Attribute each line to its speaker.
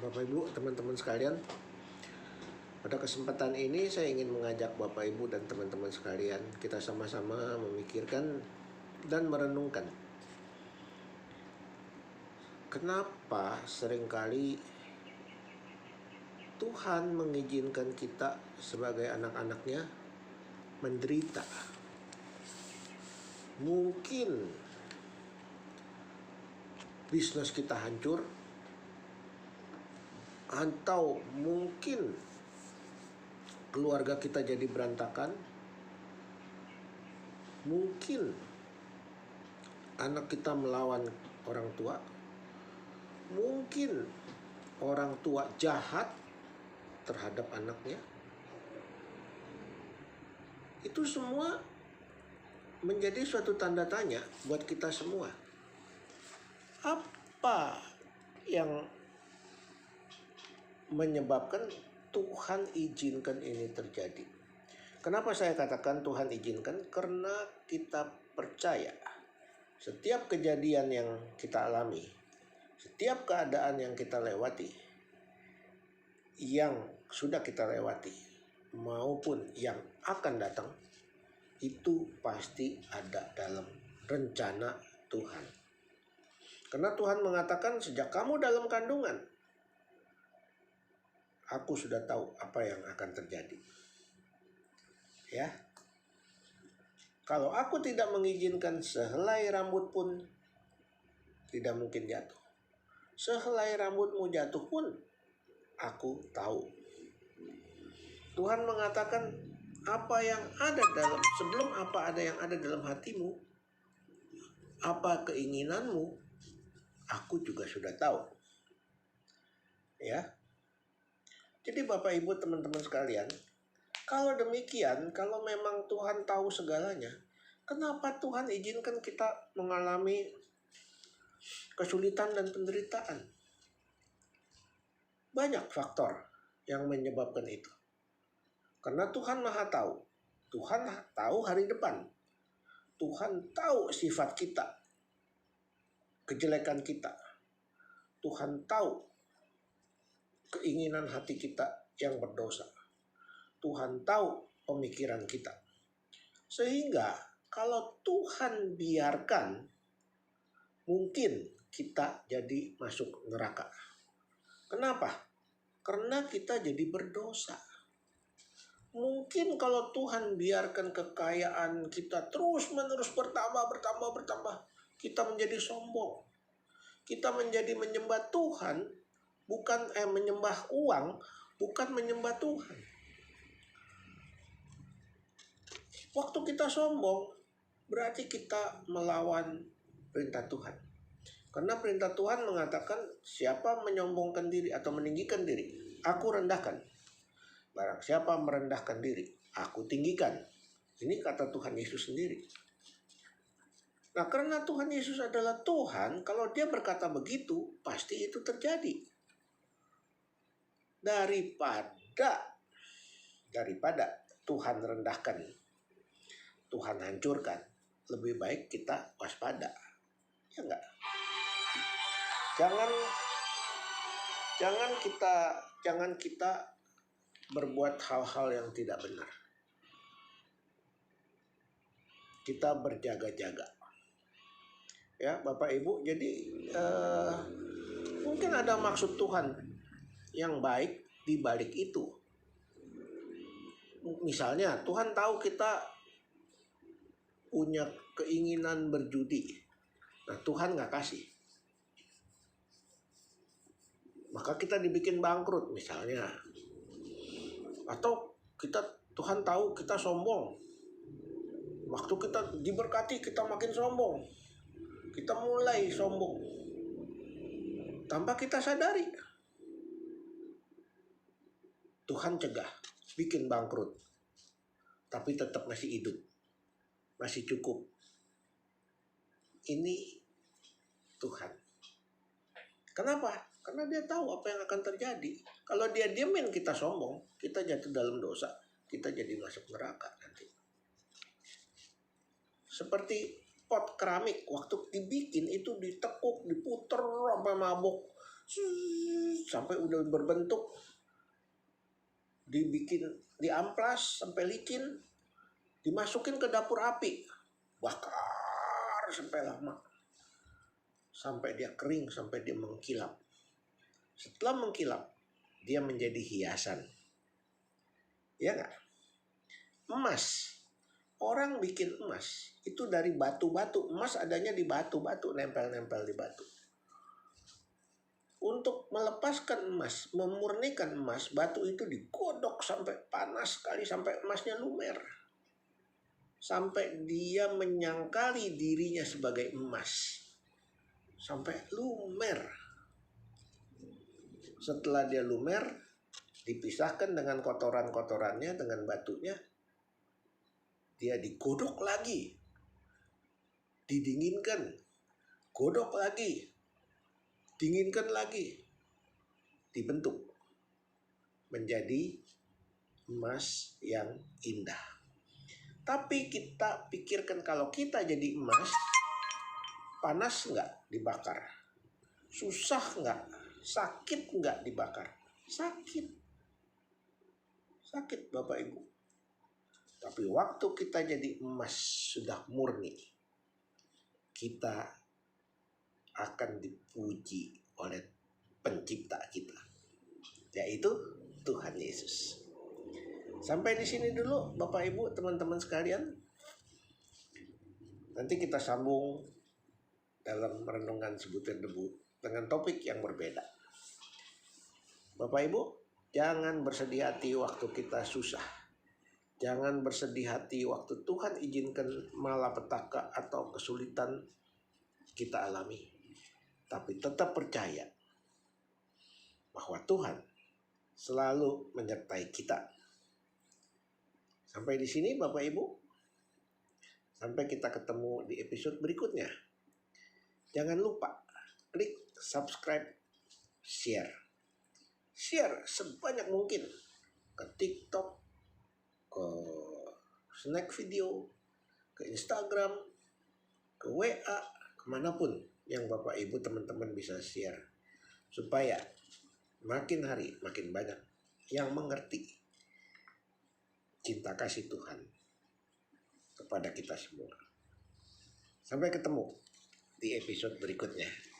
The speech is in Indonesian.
Speaker 1: Bapak Ibu, teman-teman sekalian, pada kesempatan ini saya ingin mengajak Bapak Ibu dan teman-teman sekalian kita sama-sama memikirkan dan merenungkan kenapa seringkali Tuhan mengizinkan kita sebagai anak-anaknya menderita. Mungkin bisnis kita hancur, atau mungkin keluarga kita jadi berantakan, mungkin anak kita melawan orang tua, mungkin orang tua jahat terhadap anaknya. Itu semua menjadi suatu tanda tanya buat kita semua. Apa yang menyebabkan Tuhan izinkan ini terjadi? Kenapa saya katakan Tuhan izinkan? Karena kita percaya setiap kejadian yang kita alami, setiap keadaan yang kita lewati, yang sudah kita lewati maupun yang akan datang, itu pasti ada dalam rencana Tuhan. Karena Tuhan mengatakan sejak kamu dalam kandungan, aku sudah tahu apa yang akan terjadi. Ya. Kalau aku tidak mengizinkan sehelai rambut pun tidak mungkin jatuh. Sehelai rambutmu jatuh pun aku tahu. Tuhan mengatakan apa yang ada dalam, sebelum apa ada yang ada dalam hatimu, apa keinginanmu, aku juga sudah tahu. Ya. Jadi Bapak Ibu teman-teman sekalian, kalau demikian, kalau memang Tuhan tahu segalanya, kenapa Tuhan izinkan kita mengalami kesulitan dan penderitaan? Banyak faktor yang menyebabkan itu. Karena Tuhan Maha Tahu. Tuhan tahu hari depan. Tuhan tahu sifat kita, kejelekan kita. Tuhan tahu keinginan hati kita yang berdosa. Tuhan tahu pemikiran kita. Sehingga kalau Tuhan biarkan, mungkin kita jadi masuk neraka. Kenapa? Karena kita jadi berdosa. Mungkin kalau Tuhan biarkan kekayaan kita terus-menerus bertambah, kita menjadi sombong. Kita menjadi menyembah Tuhan, bukan menyembah uang, bukan menyembah Tuhan. Waktu kita sombong, berarti kita melawan perintah Tuhan. Karena perintah Tuhan mengatakan siapa menyombongkan diri atau meninggikan diri, aku rendahkan. Barang siapa merendahkan diri, aku tinggikan. Ini kata Tuhan Yesus sendiri. Nah, karena Tuhan Yesus adalah Tuhan, kalau dia berkata begitu, pasti itu terjadi. Daripada Tuhan rendahkan, Tuhan hancurkan, lebih baik kita waspada. Ya enggak? Jangan kita berbuat hal-hal yang tidak benar. Kita berjaga-jaga. Ya, Bapak Ibu, jadi mungkin ada maksud Tuhan yang baik di balik itu. Misalnya, Tuhan tahu kita punya keinginan berjudi. Nah, Tuhan nggak kasih. Maka kita dibikin bangkrut misalnya. Atau Tuhan tahu kita sombong. Waktu kita diberkati kita makin sombong. Kita mulai sombong tanpa kita sadari. Tuhan cegah, bikin bangkrut, tapi tetap masih hidup, masih cukup. Ini Tuhan. Kenapa? Karena dia tahu apa yang akan terjadi. Kalau dia diamin kita sombong, kita jatuh dalam dosa, kita jadi masuk neraka nanti. Seperti pot keramik, waktu dibikin itu ditekuk, diputer sampai mabuk. sampai udah berbentuk, dibikin, diamplas sampai licin, dimasukin ke dapur api, bakar sampai lama, sampai dia kering, sampai dia mengkilap. Setelah mengkilap, dia menjadi hiasan. Ya nggak? Emas, orang bikin emas itu dari batu-batu. Emas adanya di batu-batu, nempel-nempel di batu. Untuk melepaskan emas, memurnikan emas, batu itu digodok sampai panas sekali, sampai emasnya lumer. Sampai dia menyangkali dirinya sebagai emas. Sampai lumer. Setelah dia lumer, dipisahkan dengan kotoran-kotorannya, dengan batunya. Dia digodok lagi. Didinginkan. Godok lagi. Dinginkan lagi, dibentuk menjadi emas yang indah. Tapi kita pikirkan, kalau kita jadi emas, panas nggak dibakar? Susah nggak? Sakit nggak dibakar? Sakit. Sakit Bapak Ibu. Tapi waktu kita jadi emas sudah murni, kita akan dipuji oleh pencipta kita, yaitu Tuhan Yesus. Sampai di sini dulu Bapak Ibu, teman-teman sekalian. Nanti kita sambung dalam renungan sebutir debu dengan topik yang berbeda. Bapak Ibu, jangan bersedih hati waktu kita susah. Jangan bersedih hati waktu Tuhan izinkan malapetaka atau kesulitan kita alami. Tapi tetap percaya bahwa Tuhan selalu menyertai kita. Sampai di sini Bapak Ibu. Sampai kita ketemu di episode berikutnya. Jangan lupa klik subscribe, share. Share sebanyak mungkin ke TikTok, ke Snack Video, ke Instagram, ke WA, kemanapun yang Bapak Ibu teman-teman bisa share, supaya makin hari makin banyak yang mengerti cinta kasih Tuhan kepada kita semua. Sampai ketemu di episode berikutnya.